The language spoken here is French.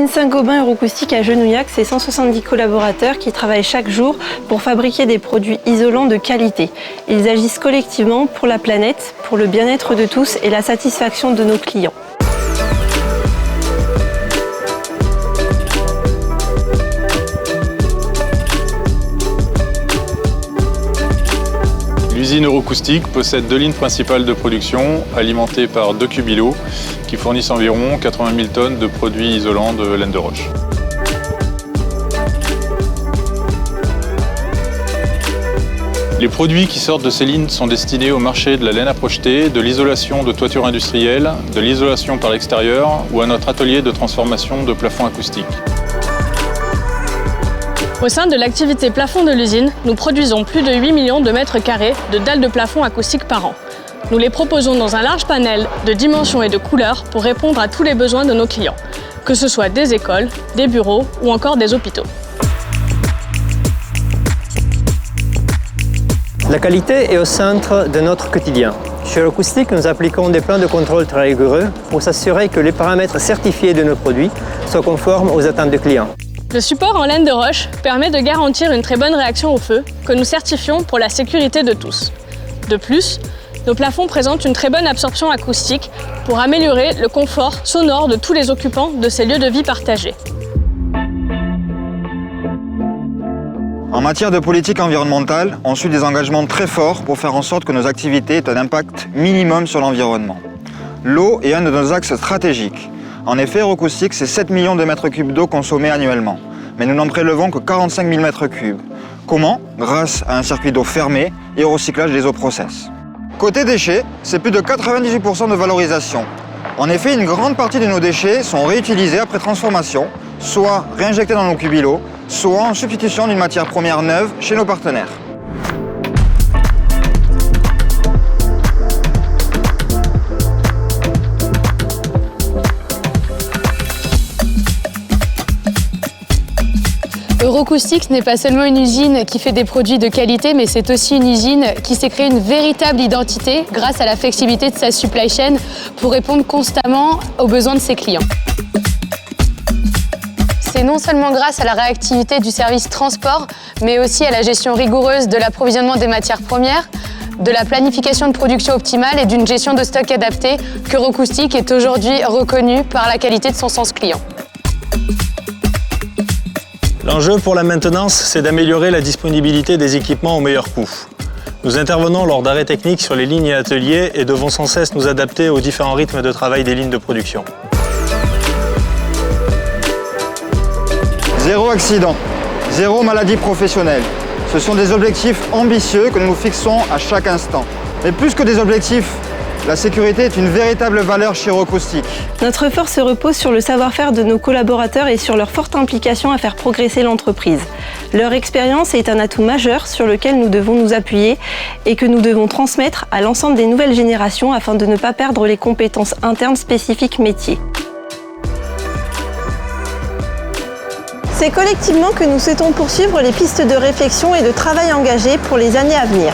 L'usine Saint-Gobain Eurocoustic à Genouillac, c'est 170 collaborateurs qui travaillent chaque jour pour fabriquer des produits isolants de qualité. Ils agissent collectivement pour la planète, pour le bien-être de tous et la satisfaction de nos clients. L'usine Eurocoustic possède 2 lignes principales de production alimentées par 2 cubilots qui fournissent environ 80 000 tonnes de produits isolants de laine de roche. Les produits qui sortent de ces lignes sont destinés au marché de la laine à projeter, de l'isolation de toitures industrielles, de l'isolation par l'extérieur ou à notre atelier de transformation de plafonds acoustiques. Au sein de l'activité plafond de l'usine, nous produisons plus de 8 millions de mètres carrés de dalles de plafond acoustiques par an. Nous les proposons dans un large panel de dimensions et de couleurs pour répondre à tous les besoins de nos clients, que ce soit des écoles, des bureaux ou encore des hôpitaux. La qualité est au centre de notre quotidien. Chez Eurocoustic, nous appliquons des plans de contrôle très rigoureux pour s'assurer que les paramètres certifiés de nos produits soient conformes aux attentes des clients. Le support en laine de roche permet de garantir une très bonne réaction au feu que nous certifions pour la sécurité de tous. De plus, nos plafonds présentent une très bonne absorption acoustique pour améliorer le confort sonore de tous les occupants de ces lieux de vie partagés. En matière de politique environnementale, on suit des engagements très forts pour faire en sorte que nos activités aient un impact minimum sur l'environnement. L'eau est un de nos axes stratégiques. En effet, Eurocoustic, c'est 7 millions de mètres cubes d'eau consommés annuellement. Mais nous n'en prélevons que 45 000 mètres cubes. Comment? Grâce à un circuit d'eau fermé et au recyclage des eaux process. Côté déchets, c'est plus de 98% de valorisation. En effet, une grande partie de nos déchets sont réutilisés après transformation, soit réinjectés dans nos cubilots, soit en substitution d'une matière première neuve chez nos partenaires. Eurocoustic n'est pas seulement une usine qui fait des produits de qualité, mais c'est aussi une usine qui s'est créée une véritable identité grâce à la flexibilité de sa supply chain pour répondre constamment aux besoins de ses clients. C'est non seulement grâce à la réactivité du service transport, mais aussi à la gestion rigoureuse de l'approvisionnement des matières premières, de la planification de production optimale et d'une gestion de stock adaptée qu'Eurocoustic est aujourd'hui reconnu par la qualité de son sens client. L'enjeu pour la maintenance, c'est d'améliorer la disponibilité des équipements au meilleur coût. Nous intervenons lors d'arrêts techniques sur les lignes et ateliers et devons sans cesse nous adapter aux différents rythmes de travail des lignes de production. Zéro accident, zéro maladie professionnelle. Ce sont des objectifs ambitieux que nous nous fixons à chaque instant. Mais plus que des objectifs, la sécurité est une véritable valeur chez Eurocoustic. Notre force repose sur le savoir-faire de nos collaborateurs et sur leur forte implication à faire progresser l'entreprise. Leur expérience est un atout majeur sur lequel nous devons nous appuyer et que nous devons transmettre à l'ensemble des nouvelles générations afin de ne pas perdre les compétences internes spécifiques métiers. C'est collectivement que nous souhaitons poursuivre les pistes de réflexion et de travail engagées pour les années à venir.